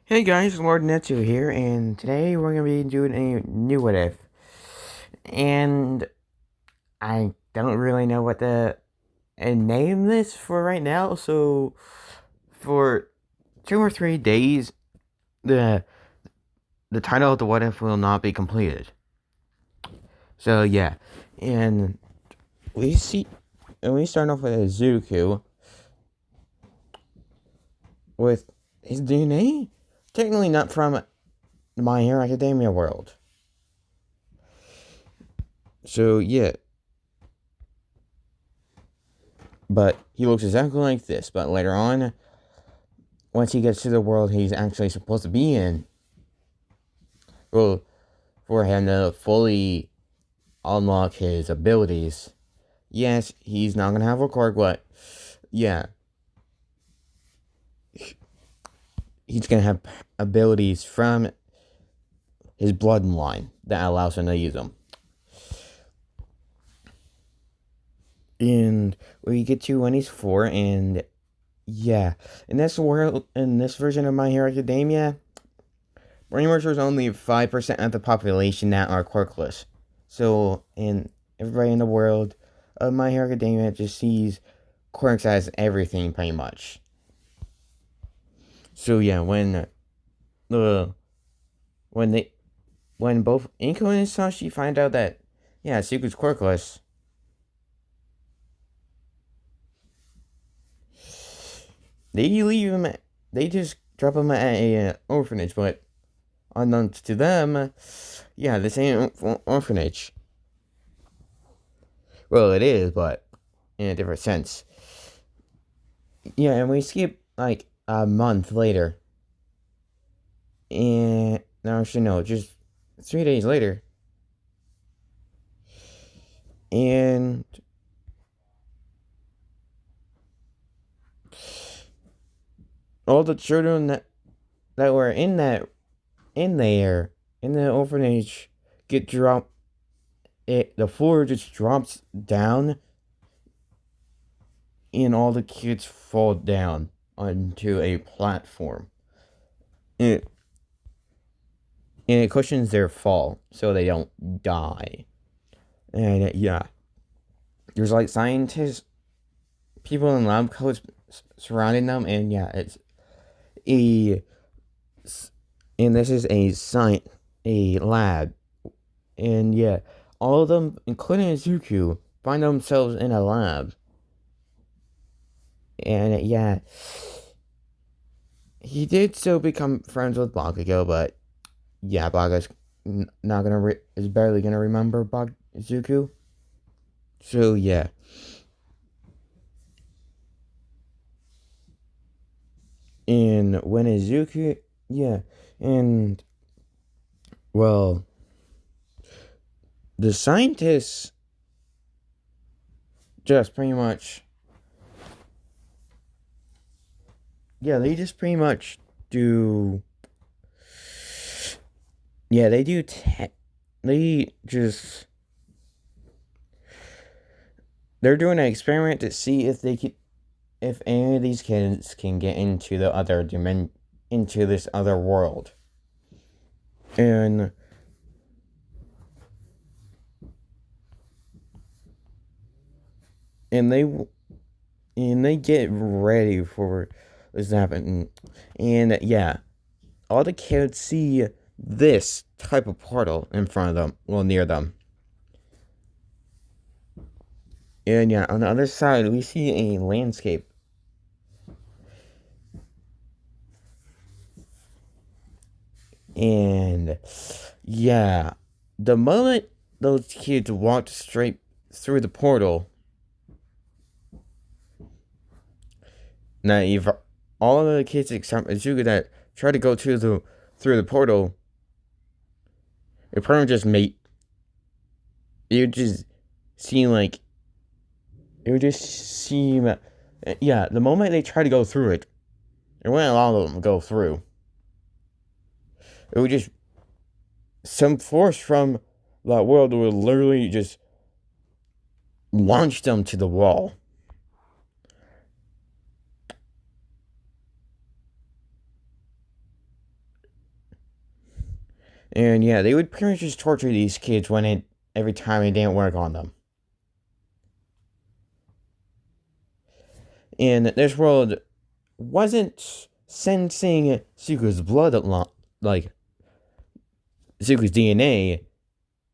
Hey guys, Lord Netsu here, and today we're gonna be doing a new what if. And I don't really know what to name this for right now, so for 2 or 3 days, the the title of the what if will not be completed. So yeah, and we see, and we start off with Izuku with his DNA, technically not from My Hero Academia world. So yeah, but he looks exactly like this. But later on, once he gets to the world he's actually supposed to be in, well, for him to fully unlock his abilities, yes, he's not gonna have a quirk, but yeah, he's gonna have abilities from his bloodline that allows him to use them. And we get to when he's 4, and yeah, in this world, in this version of My Hero Academia, pretty much there's only 5% of the population that are quirkless. So, and everybody in the world of My Hero Academia just sees quirks as everything, pretty much. So yeah, the when they when both Inko and Sashi find out that yeah, Suku's quirkless, they leave him. They just drop him at a orphanage, but unknowns to them, yeah, this ain't an orphanage. Well, it is, but in a different sense. Yeah, and we skip like a month later, and no, actually no, just 3 days later, and all the children that were in there in the orphanage get dropped. The floor just drops down, and all the kids fall down onto a platform. It and it cushions their fall so they don't die. And yeah, there's like scientists, people in lab coats surrounding them, and yeah, it's a and this is a lab, and yeah, all of them, including Izuku, find themselves in a lab, and yeah, he did still become friends with Bakugo, but yeah, Baga's not gonna is barely gonna remember Izuku. So yeah, and when Izuku, yeah, and well, the scientists just pretty much, yeah, they just pretty much do, yeah, they do, they just, they're doing an experiment to see if they can, if any of these kids can get into the other into this other world. And and they and they get ready for this to happen. And yeah, all the kids see this type of portal in front of them, well, near them. And yeah, on the other side, we see a landscape. And yeah, the moment those kids walked straight through the portal, now you've all of the kids except Izuku that tried to go through the portal, it probably just made it just seem like it would just seem, yeah, the moment they try to go through it, it wouldn't allow them to go through. It would just, some force from that world would literally just launch them to the wall. And yeah, they would pretty much just torture these kids every time it didn't work on them. And this world wasn't sensing Zuko's blood like Zuko's DNA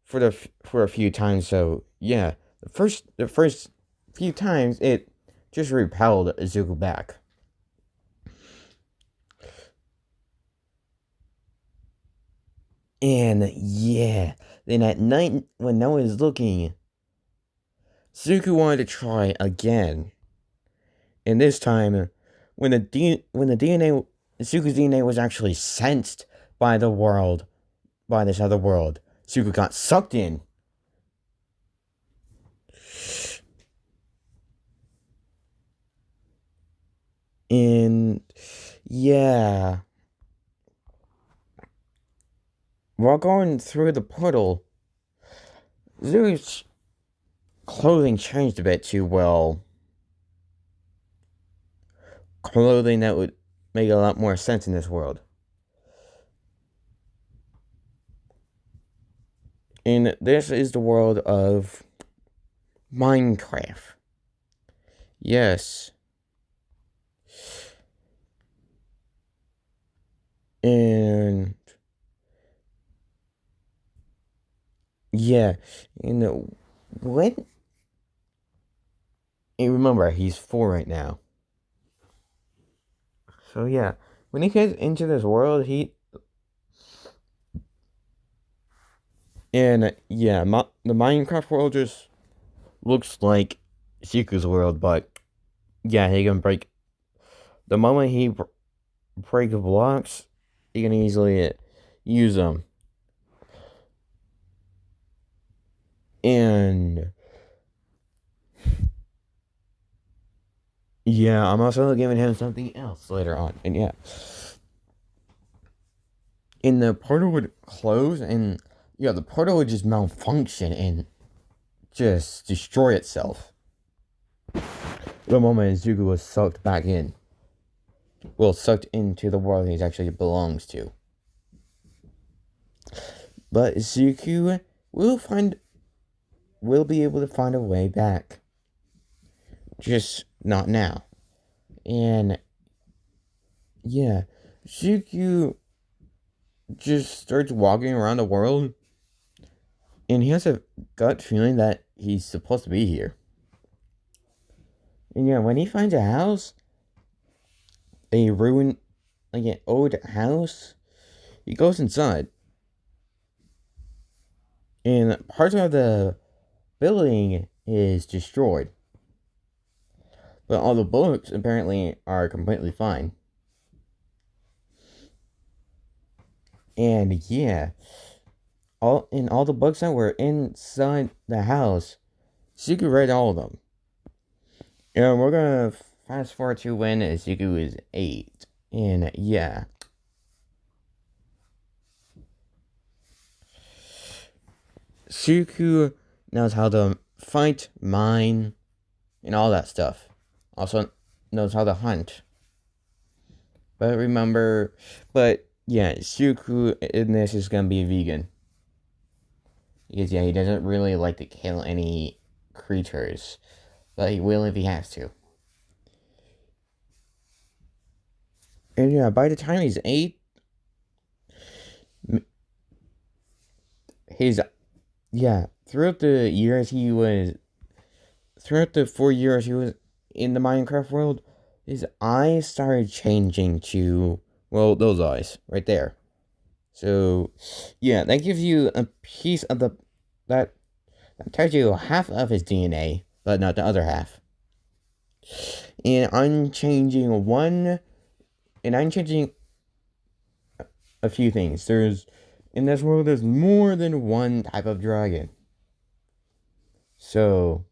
for a few times. So yeah, the first few times it just repelled Zuko back. And yeah, then at night when no one was looking, Zuko wanted to try again. And this time, when the DNA Zuko's DNA was actually sensed by the world, by this other world, Zuko got sucked in. And yeah, while going through the portal, Zuko's clothing changed a bit to, well, clothing that would make a lot more sense in this world. And this is the world of Minecraft. Yes. And yeah, when and remember he's 4 right now. So yeah, when he gets into this world, the Minecraft world just looks like Zuko's world, but yeah, he can break the moment he breaks blocks, he can easily use them. And yeah, I'm also giving him something else later on. And yeah, and the portal would close, and yeah, the portal would just malfunction and just destroy itself. The moment Zuko was sucked back in. Well, sucked into the world he actually belongs to. But Zuko will be able to find a way back. Just not now. And yeah, Zuko just starts walking around the world, and he has a gut feeling that he's supposed to be here. And yeah, when he finds a house, a ruined, like an old house, he goes inside. And parts of the building is destroyed. But all the books apparently are completely fine. And yeah, all the books that were inside the house, Zuko read all of them. And we're gonna fast forward to when Zuko is 8. And yeah. Zuko knows how to fight, mine, and all that stuff. Also knows how to hunt. But yeah, Zuko in this is gonna be a vegan. Because yeah, he doesn't really like to kill any creatures. But he will if he has to. And yeah, by the time he's 8, throughout the 4 years he was in the Minecraft world, his eyes started changing to, well, those eyes right there. So yeah, that gives you a piece of that tells you half of his DNA, but not the other half. And I'm changing a few things. In this world, there's more than one type of dragon. So,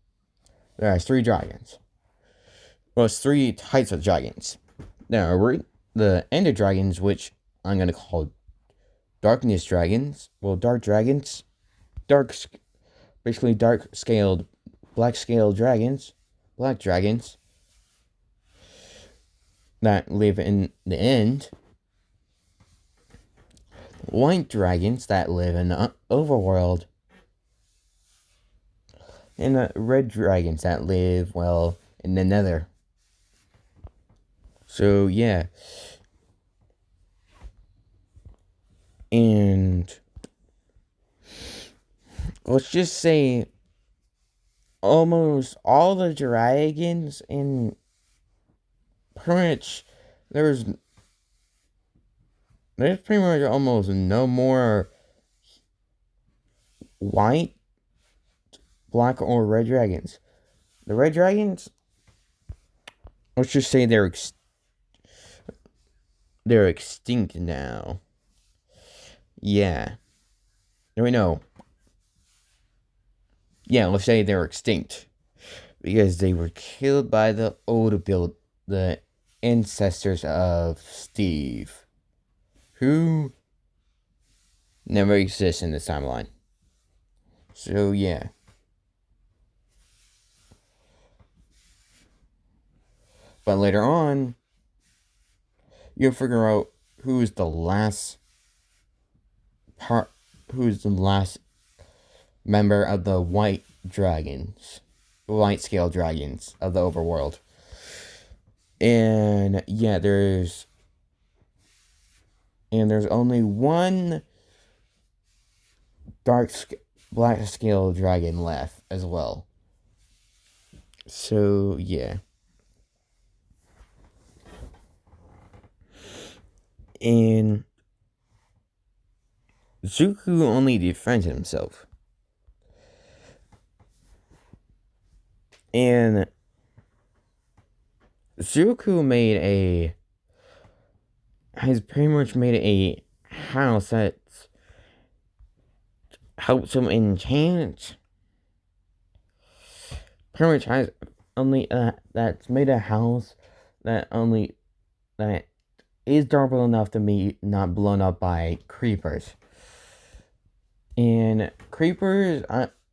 there are 3 dragons. Well, it's 3 types of dragons. There are the ender dragons, which I'm going to call darkness dragons. Well, dark dragons. Basically dark-scaled, black-scaled dragons. Black dragons. That live in the end. white dragons that live in the overworld, and the red dragons that live, well, in the nether. So, yeah. And let's just say almost all the dragons in pretty much there's pretty much almost no more white, black, or red dragons. The red dragons, let's just say they're extinct now. Yeah. No, we know. Yeah, let's say they're extinct because they were killed by the the ancestors of Steve, who never exists in this timeline. So, yeah. But later on, you'll figure out who's the last member of the white scale dragons of the overworld. And yeah, there's only one black scale dragon left as well. So, yeah. And Zuko only defends himself. And Zuko has pretty much made a house that helps him enchant. Pretty much has only that's made a house that is durable enough to be not blown up by creepers. And creepers,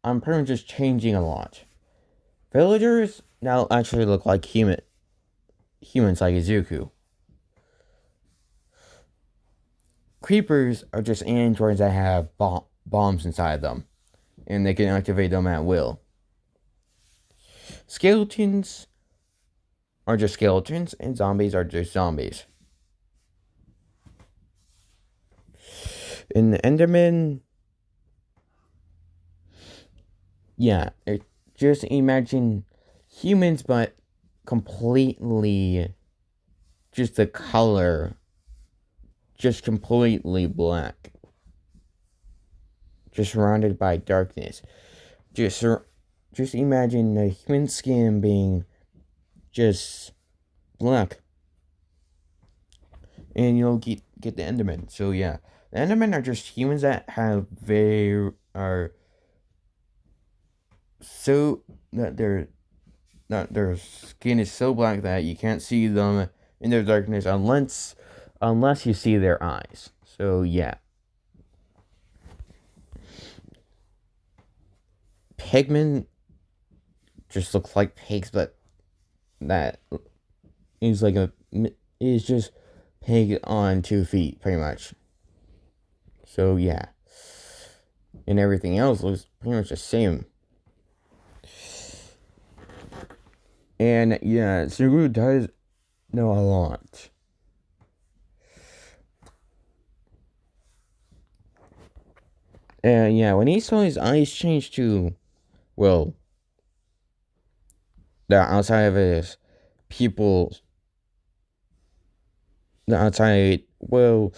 I'm pretty much just changing a lot. Villagers now actually look like humans like Izuku. Creepers are just androids that have bombs inside them, and they can activate them at will. Skeletons are just skeletons, and zombies are just zombies. And the Enderman, yeah, just imagine humans, but completely just the color, just completely black, just surrounded by darkness. Just imagine the human skin being just black, and you'll get the Enderman. So yeah, the Endermen are just humans that so that their skin is so black that you can't see them in their darkness unless you see their eyes. So yeah. Pigmen just look like pigs, but that is just pig on 2 feet, pretty much. So yeah. And everything else looks pretty much the same. And yeah, Suguru does know a lot. And yeah, when he saw his eyes change to, well, the outside of his pupils, the outside, well,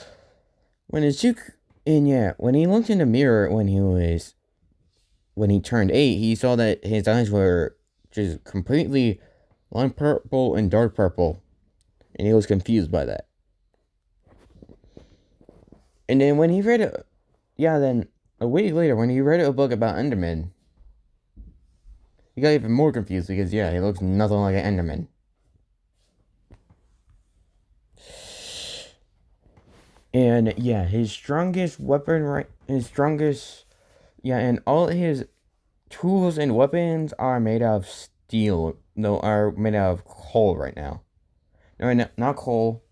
when Izuku, and yeah, when he looked in the mirror when he turned 8, he saw that his eyes were just completely light purple and dark purple, and he was confused by that. And then when he read it, then a week later, when he read a book about Enderman, he got even more confused because, yeah, he looks nothing like an Enderman. And, yeah, his strongest weapon, and all his tools and weapons are made of steel. No, are made out of coal right now. No, not coal.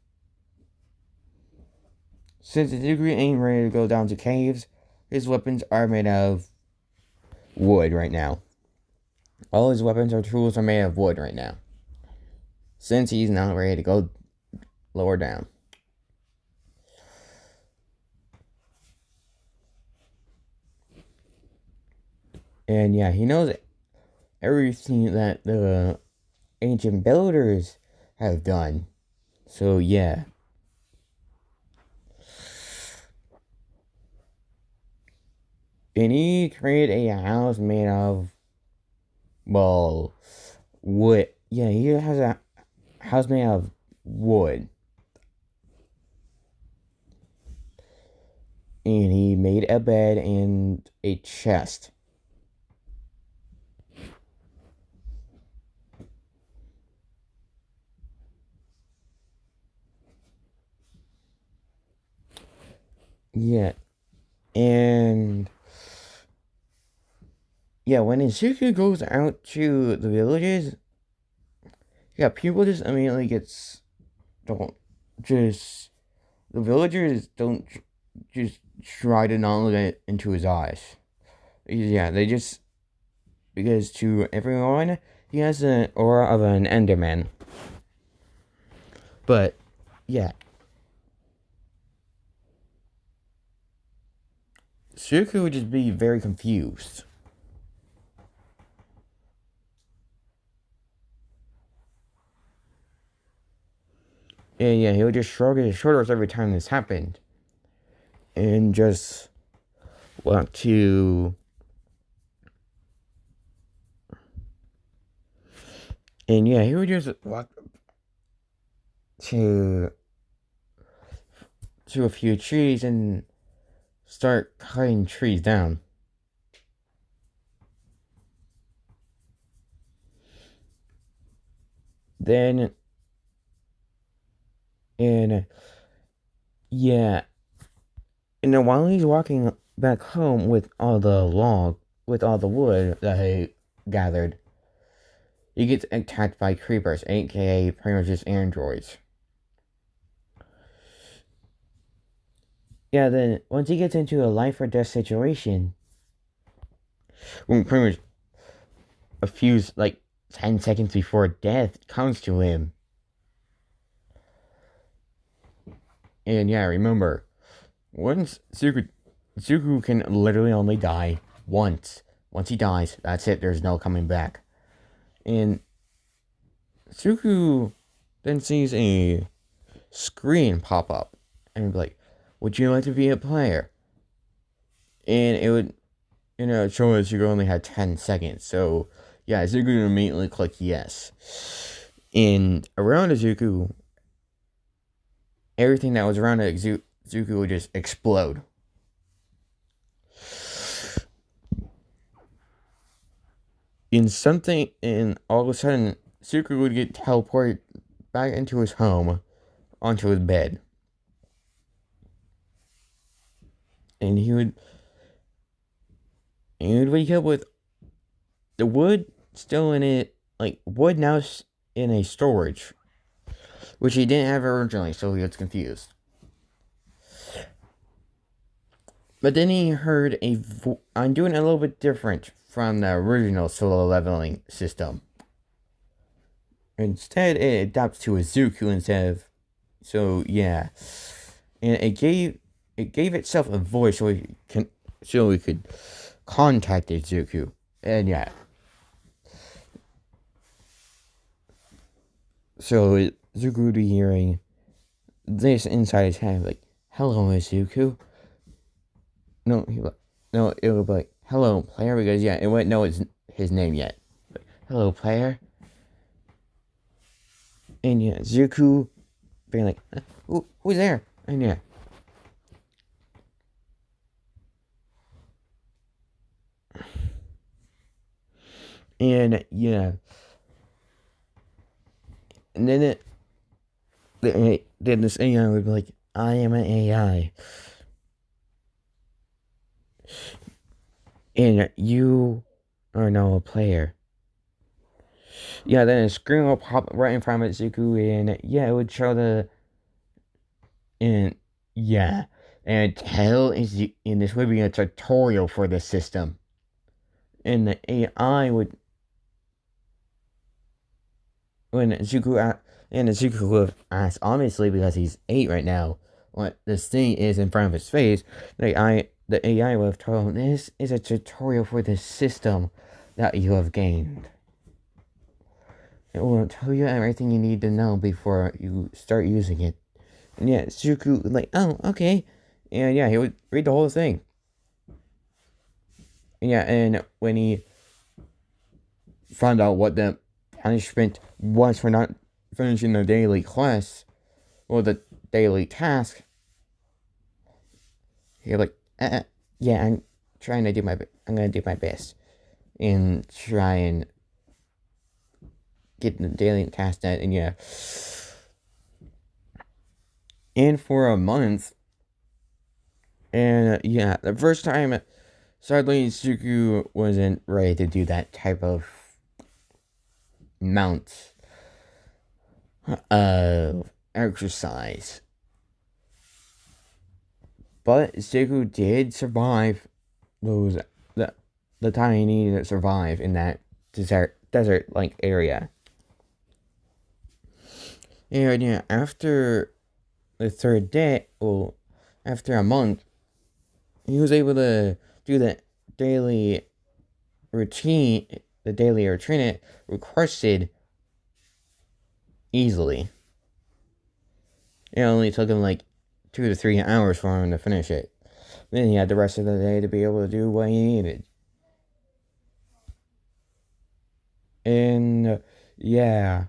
Since Zuku ain't ready to go down to caves, his weapons are made of wood right now. All his weapons or tools are made of wood right now. Since he's not ready to go lower down. And yeah, he knows everything that the ancient builders have done. So yeah. And he created a house made of, well, wood. Yeah, he has a house made of wood. And he made a bed and a chest. Yeah. And yeah, when Izuku goes out to the villages, yeah, people just immediately don't just the villagers don't just try to not look into his eyes. Yeah, they just because to everyone he has an aura of an Enderman. But yeah, Suku would just be very confused. And yeah, he would just shrug his shoulders every time this happened. And just want to. And yeah, he would just walk to a few trees and start cutting trees down. Then, and yeah, and then while he's walking back home with all the wood that he gathered, he gets attacked by creepers, aka pretty much just androids. Yeah, then once he gets into a life or death situation, when pretty much a few, like 10 seconds before death comes to him. And yeah, remember, once Zuko can literally only die once. Once he dies, that's it. There's no coming back. And Zuko then sees a screen pop up and be like, "Would you like to be a player?" And it would, show that Zuko only had 10 seconds. So yeah, Zuko would immediately click yes. And around Zuko, everything that was around Zuko would just explode. And all of a sudden, Zuko would get teleported back into his home, onto his bed. And he would wake up with the wood still in it, like wood now in a storage, which he didn't have originally, so he gets confused. But then he heard I'm doing a little bit different from the original solo leveling system. Instead, it adapts to a Zuku instead of. So yeah, and it gave itself a voice so we could contact Zuku, and yeah. So Zuku would be hearing this inside his head, like, "Hello, Zuku." No, it would be like, "Hello, player," because yeah, it wouldn't know his name yet. Like, "Hello, player." And yeah, Zuku being like, who's there? And yeah. And yeah. And then then this AI would be like, "I am an AI. And you are now a player." Yeah, then a screen will pop right in front of Zuku, and yeah, it would show and yeah. And tell is in this would be a tutorial for the system. And the AI would when Zuko and Zuko would ask, obviously because he's 8 right now, what this thing is in front of his face. The AI would have told him, this is a tutorial for the system that you have gained. It will tell you everything you need to know before you start using it. And yeah, Zuko like, oh, okay. And yeah, he would read the whole thing. And yeah, and when he found out what the punishment was for not finishing the daily quest, or the daily task, he like, yeah, I'm trying to do I'm gonna do my best and try and get the daily task done. And yeah, and for a month, and yeah, the first time, sadly, Suku wasn't ready to do that type of amount of exercise. But Suku did survive those the time he needed to survive in that desert like area. And yeah, after the third day, well, after a month, he was able to do the daily routine, the daily routine it requested easily. It only took him like 2 to 3 hours for him to finish it. Then he had the rest of the day to be able to do what he needed. And yeah.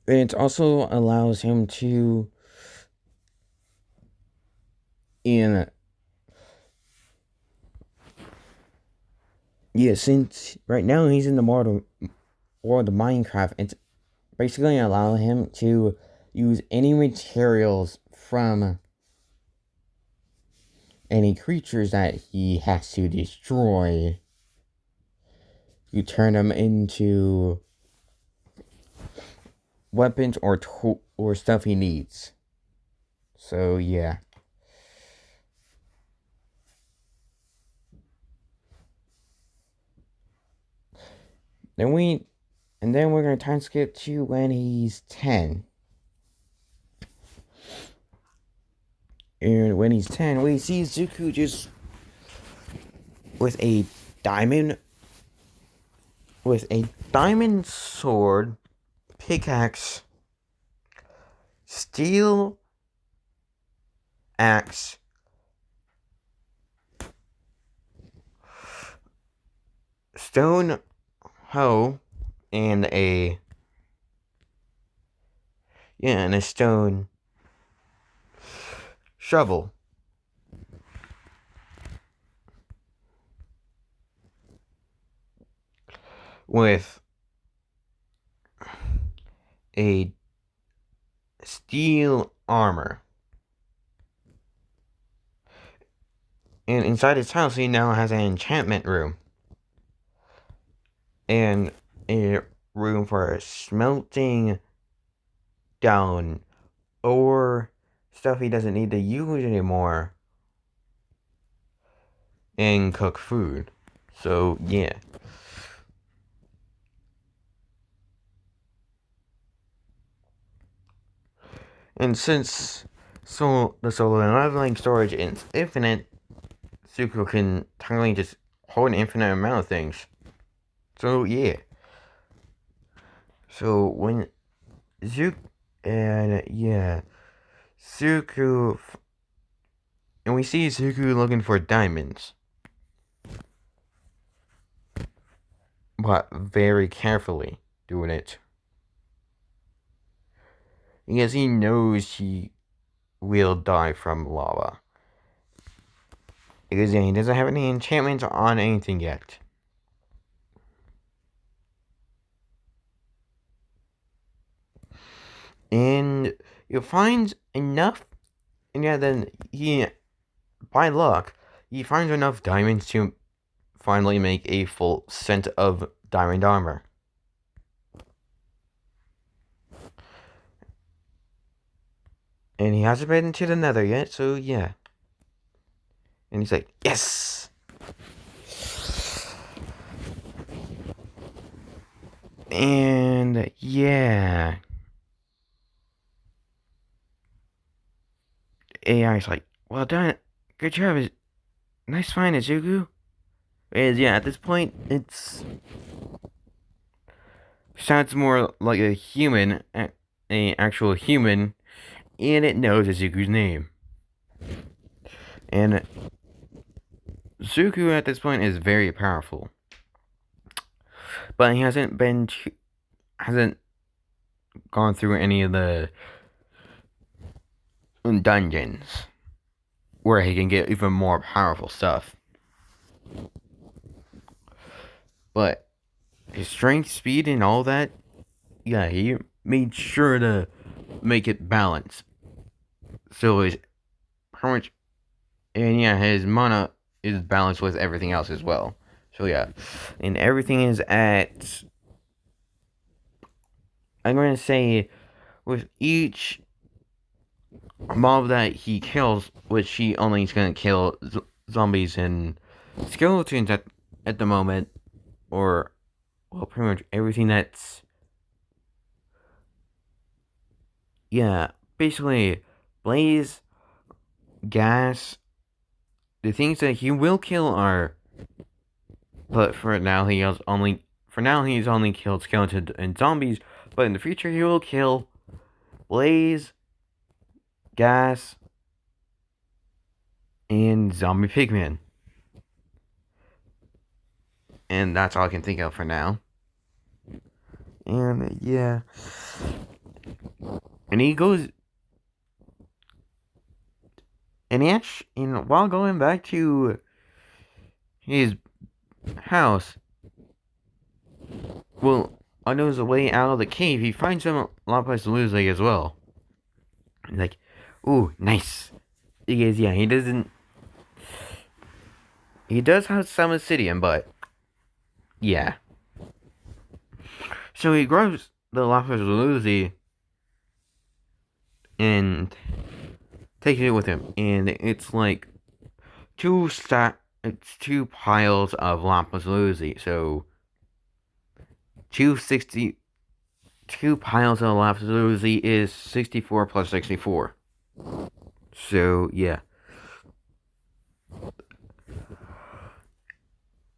It also allows him to since right now he's in the world of Minecraft, it's basically allowing him to use any materials from any creatures that he has to destroy. You turn them into weapons or stuff he needs. So yeah. Then we're gonna time skip to when he's 10. And when he's 10, we see Zuko just with a diamond sword, pickaxe, steel axe, stone hoe, and a stone shovel. With a steel armor. And inside his house, he now has an enchantment room. And a room for smelting down ore, stuff he doesn't need to use anymore, and cook food. So, yeah. And since the solar leveling storage is infinite, Zuko can technically just hold an infinite amount of things. So yeah. So when Zuko Zuko, and we see Zuko looking for diamonds, but very carefully doing it. Because he knows he will die from lava. Because he doesn't have any enchantments on anything yet. And he finds enough, and then by luck, he finds enough diamonds to finally make a full set of diamond armor. And he hasn't been to the Nether yet, so yeah. And he's like, yes! And yeah. AI's like, well done. Good job. Nice find, Izuku. And yeah, at this point, it's sounds more like a human, a actual human, and it knows Izuku's name. And Zuko at this point is very powerful, but he hasn't gone through any of the dungeons where he can get even more powerful stuff. But his strength, speed, and all that, yeah, he made sure to make it balanced. So his pretty much, and yeah, his mana is balanced with everything else as well. So yeah, and everything is at, I'm going to say, with each mob that he kills, which he only is going to kill zombies and skeletons at the moment, or, well, pretty much everything that's, yeah, basically, blaze, gas, the things that he will kill are, but for now he's only killed skeletons and zombies, but in the future he will kill blaze, gas, and zombie pigmen. And that's all I can think of for now. And yeah. And he goes, and he actually, while going back to his house, well, on his way out of the cave, he finds some lapis lazuli as well. He's like, ooh, nice. Because yeah, he does have some obsidian, but yeah. So he grabs the lapis lazuli and takes it with him, and it's like it's two piles of lapis lazuli. So 2 piles of lapis lazuli is 64 plus 64. So yeah.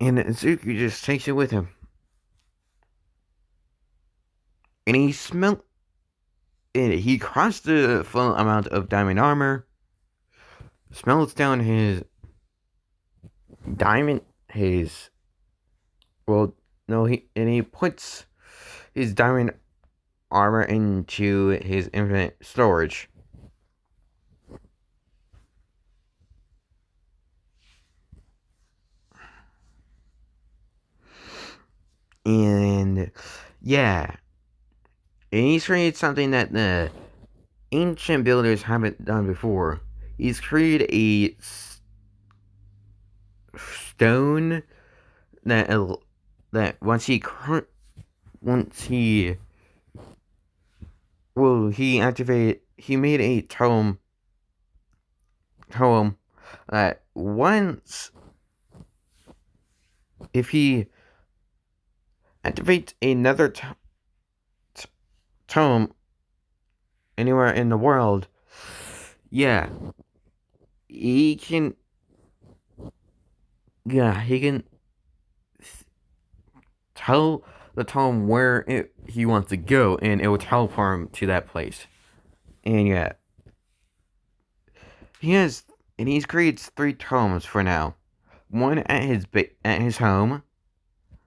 And Zuki just takes it with him. And he crossed the full amount of diamond armor, smelts down his diamond, he puts his diamond armor into his infinite storage. And yeah, and he's created something that the ancient builders haven't done before. He's created a stone that once he made a tome that once, if he activates another tome anywhere in the world, yeah, he can tell the tome where he wants to go, and it will teleport him to that place. And yeah, he's created 3 tomes for now. One at his home,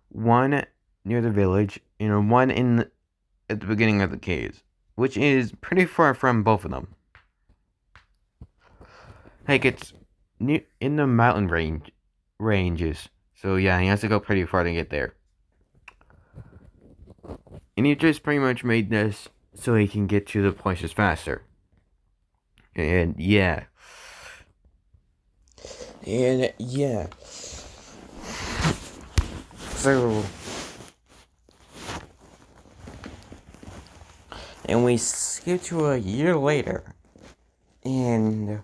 one near the village, and one at the beginning of the caves, which is pretty far from both of them. Like, it's in the mountain ranges. So yeah, he has to go pretty far to get there. And he just pretty much made this so he can get to the places faster. And yeah. So, and we skip to a year later. And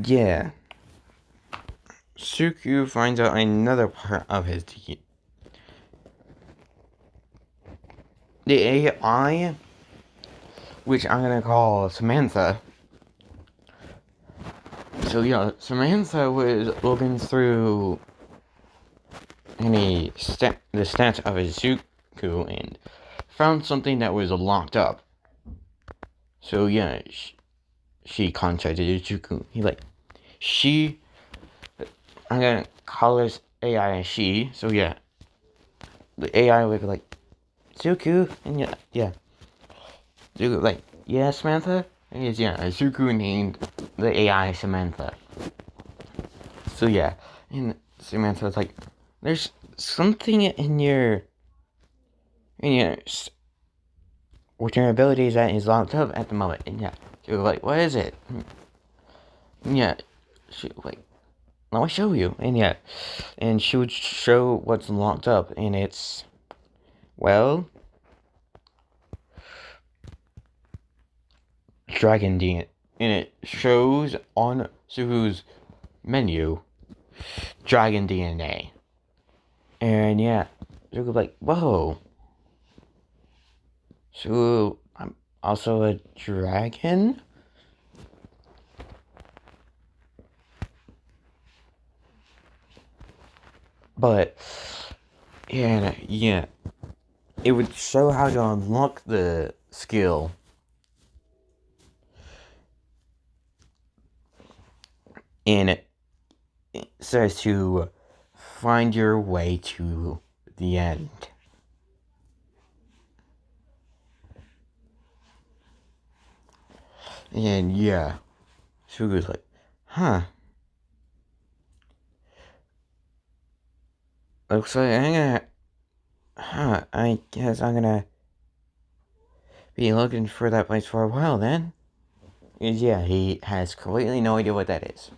yeah, Suku finds out another part of his team. The AI, which I'm gonna call Samantha. So yeah, Samantha was looking through the stats of Izuku and found something that was locked up. So yeah, she contacted Izuku. I'm gonna call this AI she. So yeah, the AI would be like, Izuku, and yeah. Izuku like, yeah, Samantha? And yeah, Izuku named the AI Samantha. So yeah, and Samantha was like, there's something in your with your abilities that is locked up at the moment. And yeah, she was like, what is it? And yeah, she was like, let me show you. And yeah, and she would show what's locked up, and it's, well, Dragon DNA. And it shows on Suku's menu, Dragon DNA. And yeah, Suku's like, whoa. So I'm also a dragon? But yeah, it would show how to unlock the skill. And it says to find your way to the end. And yeah, Suga's like, huh. Looks like I guess I'm gonna be looking for that place for a while then. And yeah, he has completely no idea what that is.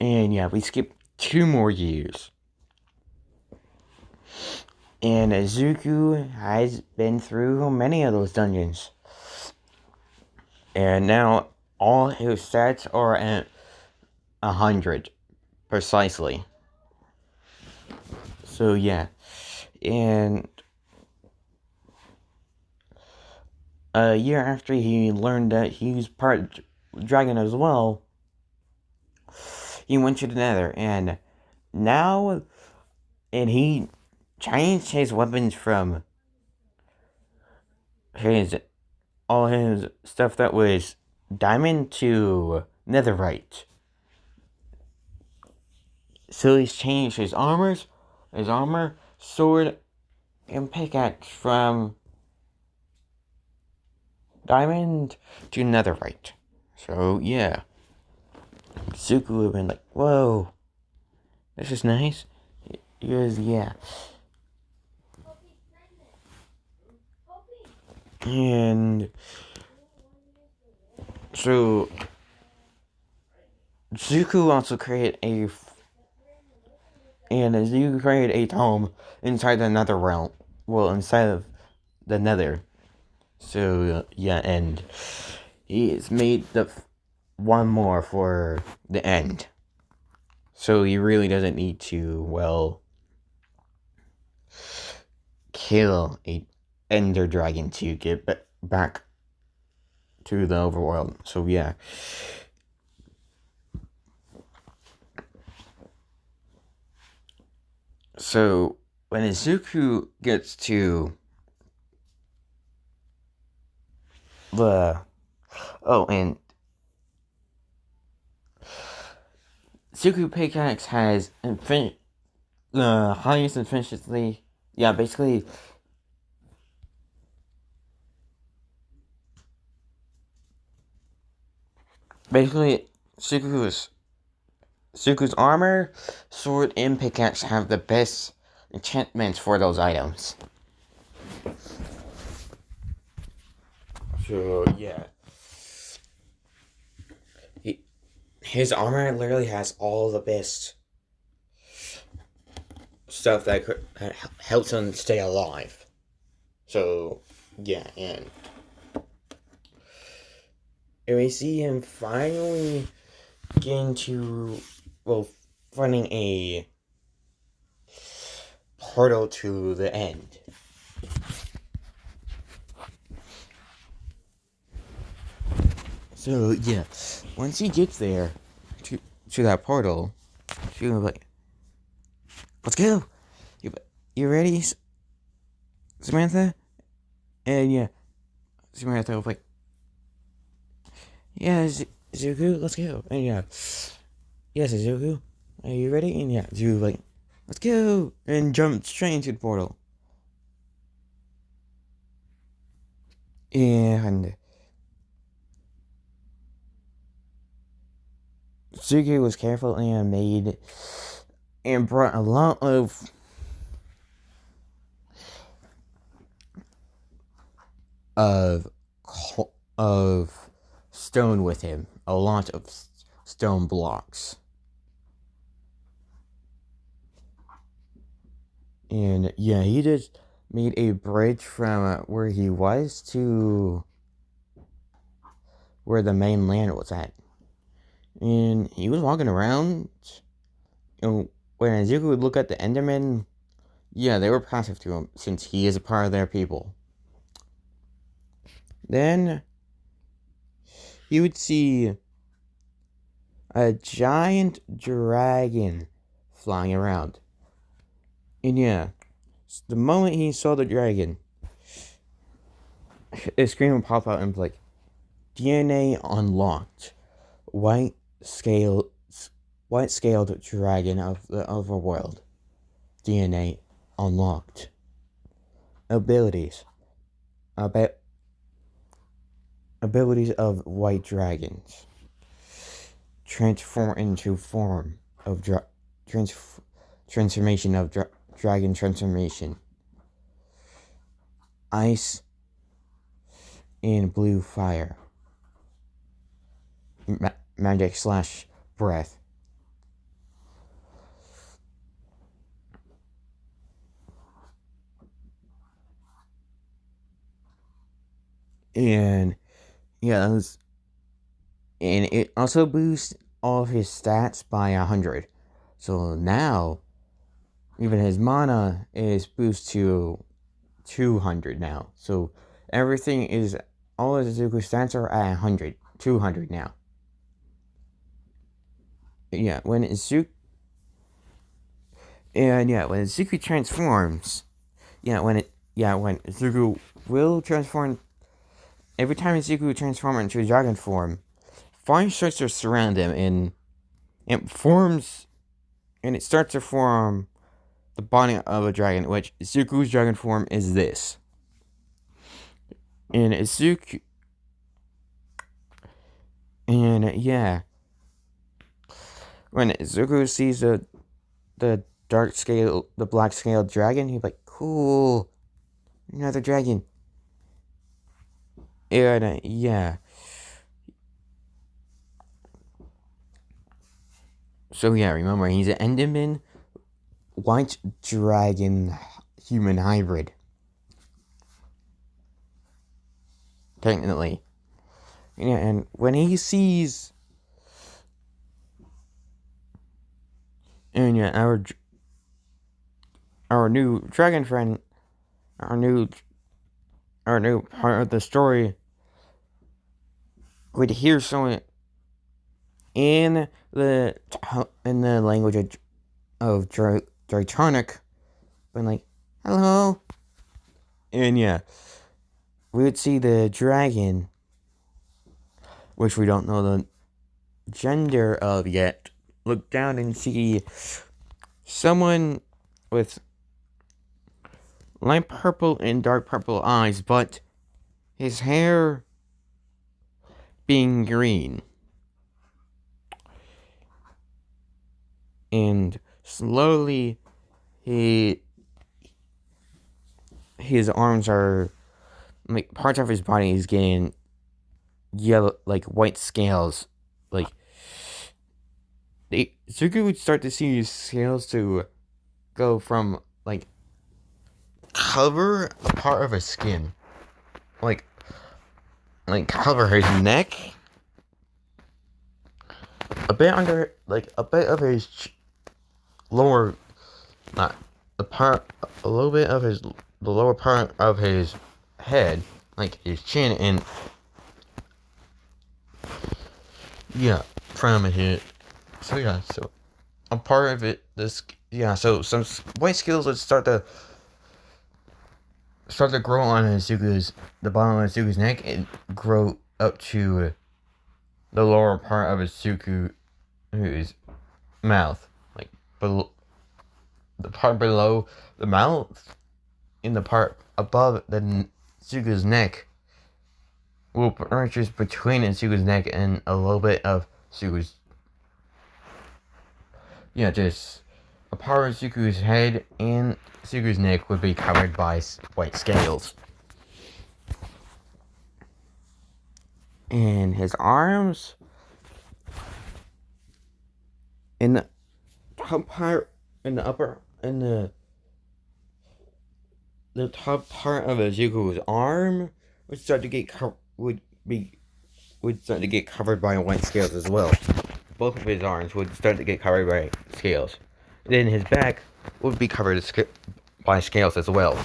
And yeah, we skip 2 more years. And Izuku has been through many of those dungeons. And now all his stats are at 100 precisely. So yeah, and a year after he learned that he's part dragon as well, he went to the Nether, and now, and he changed his weapons from all his stuff that was diamond to netherite. So he's changed his armor, sword, and pickaxe from diamond to netherite. So yeah, Suku would have been like, whoa, this is nice. He goes, yeah. And so Zuko also created Zuko created a tome inside the Nether realm. Well, inside of the Nether. So yeah, and he has made the one more for the end. So he really doesn't need to, well, kill a Ender Dragon to get back to the overworld. So yeah. So when Izuku gets to and Izuku Pickaxe has the highest efficiency. Yeah, basically Suku's armor, sword, and pickaxe have the best enchantments for those items. So yeah, his armor literally has all the best stuff that helps him stay alive. So yeah, and we see him finally getting to, well, finding a portal to the end. So yeah, once he gets there to that portal, she's like, "Let's go! You ready, Samantha?" And yeah, Samantha was like, "Yeah, Zuko, let's go." And yeah, "Yes, Zuko, are you ready?" And yeah, Zuko like, "Let's go!" And jumped straight into the portal. And Zuko was careful and made and brought a lot of of stone with him, a lot of stone blocks. And yeah, he just made a bridge from where he was to where the main land was at. And he was walking around, and when Zuko would look at the Endermen, yeah, they were passive to him since he is a part of their people. Then he would see a giant dragon flying around. And yeah, the moment he saw the dragon, a screen would pop out and be like, DNA unlocked. White scaled dragon of the overworld. DNA unlocked. Abilities. Abilities of white dragons. Transform into form of transformation of dragon transformation. Ice and blue fire. Magic / breath. And yeah, and it also boosts all of his stats by 100. So now, even his mana is boosted to 200 now. So everything is, all of Zuko's stats are at 100, 200 now. Yeah, when Zuko transforms, when Zuko will transform, every time Zuko transforms into a dragon form, fire starts to surround him, and it forms, and it starts to form the body of a dragon, which Zuko's dragon form is this. And Zuko, and yeah, when Zuko sees the black scaled dragon, he's like, "Cool, another dragon." And yeah. So yeah, remember, he's an Enderman white dragon human hybrid. Technically. Yeah, and when he sees, and yeah, our new dragon friend, our new part of the story, would hear someone in the language of Draconic, being like, "Hello," and yeah, we would see the dragon, which we don't know the gender of yet, look down and see someone with light purple and dark purple eyes, but his hair being green. And slowly his arms are, like, parts of his body is getting yellow, like white scales. Like, Zuko would start to see his scales to go from, like, cover a part of his skin like cover his neck, a bit under, like a bit of his lower, not the part, a little bit of his the lower part of his head, like his chin, and yeah, from his. So yeah, so a part of it, so some white scales would start to grow on the bottom of Izuku's neck and grow up to the lower part of Izuku's mouth, like below the part below the mouth, in the part above Izuku's neck will purchase between Izuku's neck and a little bit of Izuku's, just a part of Izuku's head and Izuku's neck would be covered by white scales. And his arms, in the top part, in the upper, in the top part of Izuku's arm would start to get covered by white scales as well. Both of his arms would start to get covered by scales. Then his back would be covered by scales as well.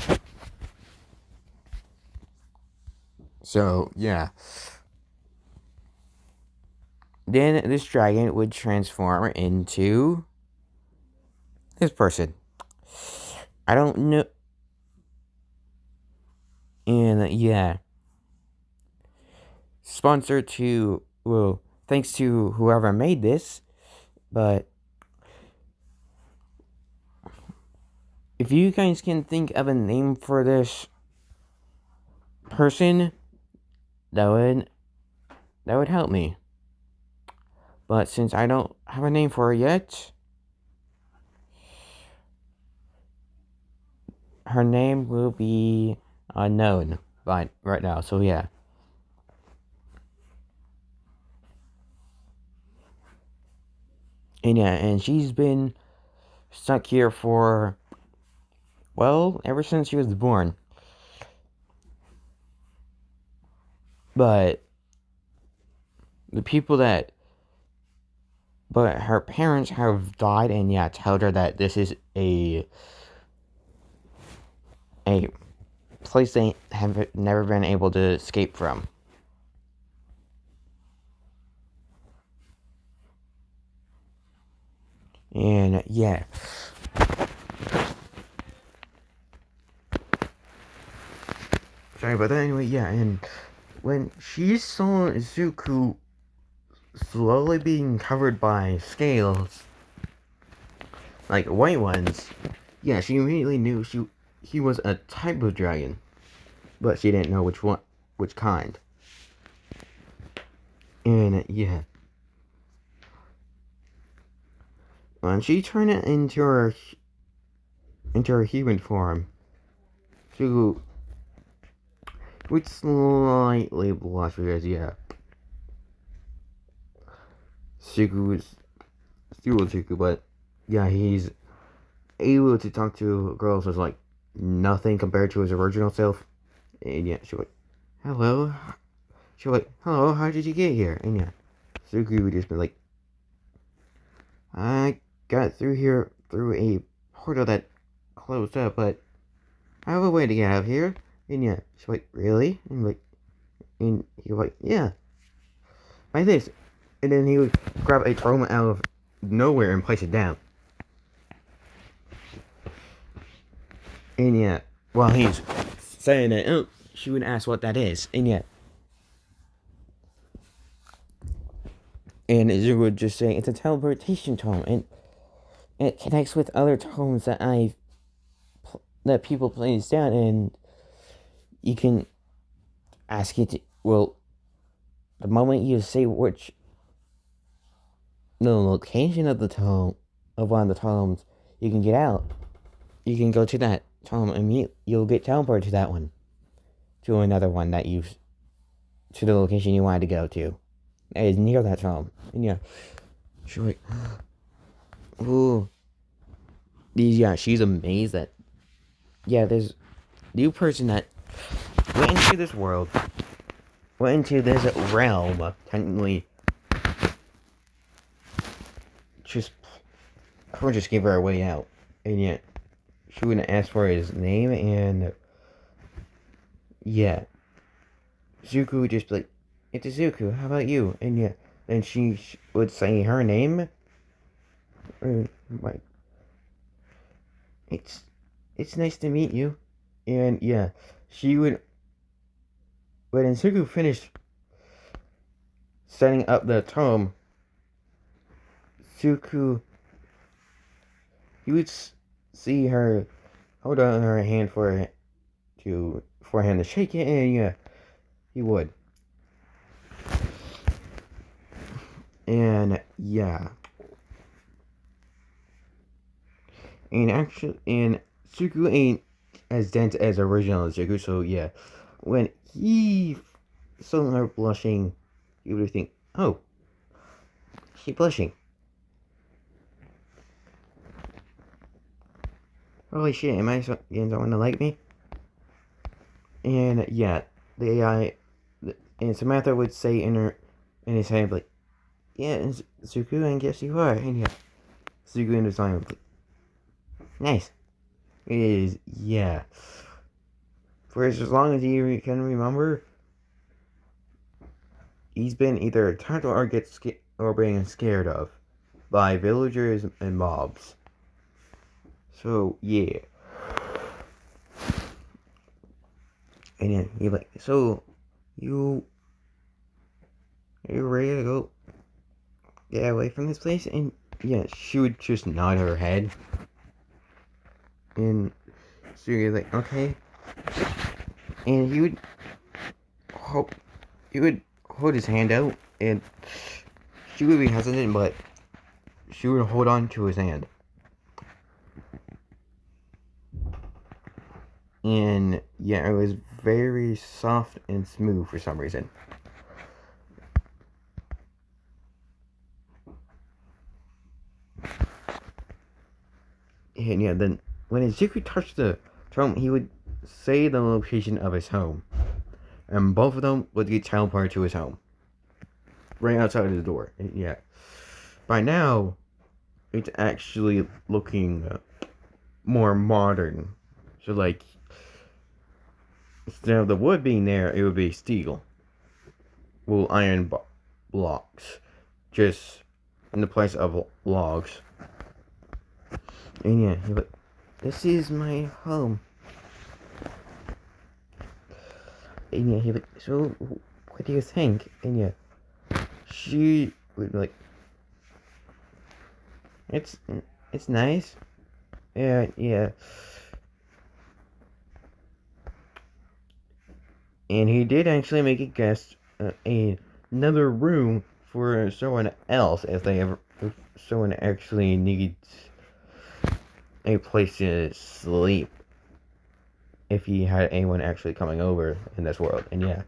So, yeah. Then this dragon would transform into this person. I don't know. And yeah. Sponsored to, well, thanks to whoever made this. But if you guys can think of a name for this person, that would help me. But since I don't have a name for her yet, her name will be unknown right now. So yeah. And she's been stuck here for, well, ever since she was born. But her parents have died, and told her that this is a place they have never been able to escape from. And yeah. Sorry about that. Anyway, and when she saw Izuku slowly being covered by scales, like white ones, she immediately knew he was a type of dragon, but she didn't know which kind. And when she turned it into her human form, she would slightly blush because Suku is still Suku, but he's able to talk to girls as like nothing compared to his original self. And she's like, hello. She's like, hello, how did you get here? And Suku would just be like, I got through here through a portal that closed up, but I have a way to get out of here. And she's like, really? And he was like, yeah, like this. And then he would grab a tome out of nowhere and place it down. And while he's saying that, she would ask what that is. And Izuku would just say, it's a teleportation tome, and it connects with other tomes that people place down, and you can ask it to, well, the moment you say the location of the tome, of one of the tomes, you can get out. You can go to that tome and you'll get teleported to that one. To another one to the location you wanted to go to. That is near that tome. And she's like, ooh. She's amazed that, there's a new person that went into this world, went into this realm, technically, just, Kuro just gave her a way out, and yet, she wouldn't ask for his name, and, yeah, Zuko would just be like, it's Zuko, how about you? And yeah, then she would say her name, like, it's nice to meet you, and yeah, she would, when Zuko finished setting up the tome, Zuko, he would see her hold on her hand for her hand to shake it, and yeah, he would. And yeah. And actually, and Zuko ain't as dense as original Zuko, so yeah. When he saw her blushing, he would think, oh, she's blushing. Holy shit, am I getting someone to like me? And yeah, the AI, and Samantha would say in his head, like, yeah, Zuko, I guess you are. And yeah, Zuko in his mind would be like, nice. It is, yeah. For as long as he can remember, he's been either attacked or being scared of by villagers and mobs. So yeah. And then he's like, so you are you ready to go get away from this place? And yeah, she would just nod her head. And so you're like, okay. And he would hold his hand out, and she would be hesitant, but she would hold on to his hand. And yeah, it was very soft and smooth for some reason. And yeah, then when Izuku touched the drum, he would say the location of his home. And both of them would get teleported to his home. Right outside of the door. And yeah. By now, it's actually looking more modern. So like, instead of the wood being there, it would be steel. Well, iron blocks. Just in the place of logs. And yeah, he like, this is my home. And yeah, he like, so what do you think? And yeah, she would be like, it's nice. Yeah. And he did actually make a guest another room for someone else if someone actually needs a place to sleep. If he had anyone actually coming over in this world, and yeah.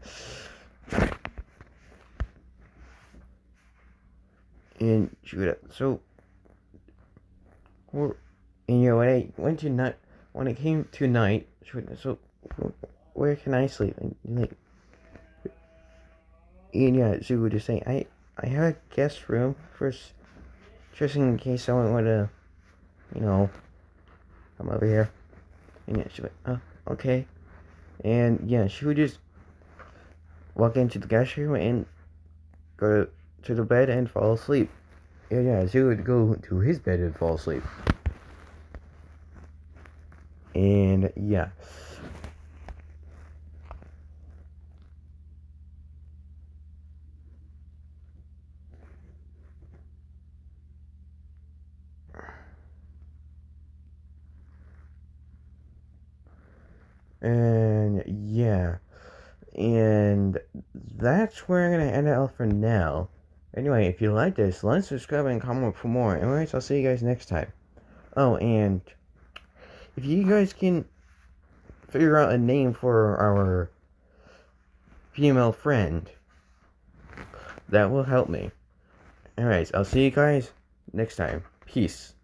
And so, and you know, when it came to night, so where can I sleep? And like, and yeah, she would just say, I have a guest room just in case someone would come over here. And yeah, she would, oh, okay. And yeah, she would just walk into the guest room and go to the bed and fall asleep. And yeah, she would go to his bed and fall asleep. And yeah. And yeah. And that's where I'm going to end it off for now. Anyway, if you like this, like, subscribe, and comment for more. Anyways, I'll see you guys next time. Oh, and if you guys can figure out a name for our female friend, that will help me. Anyways, I'll see you guys next time. Peace.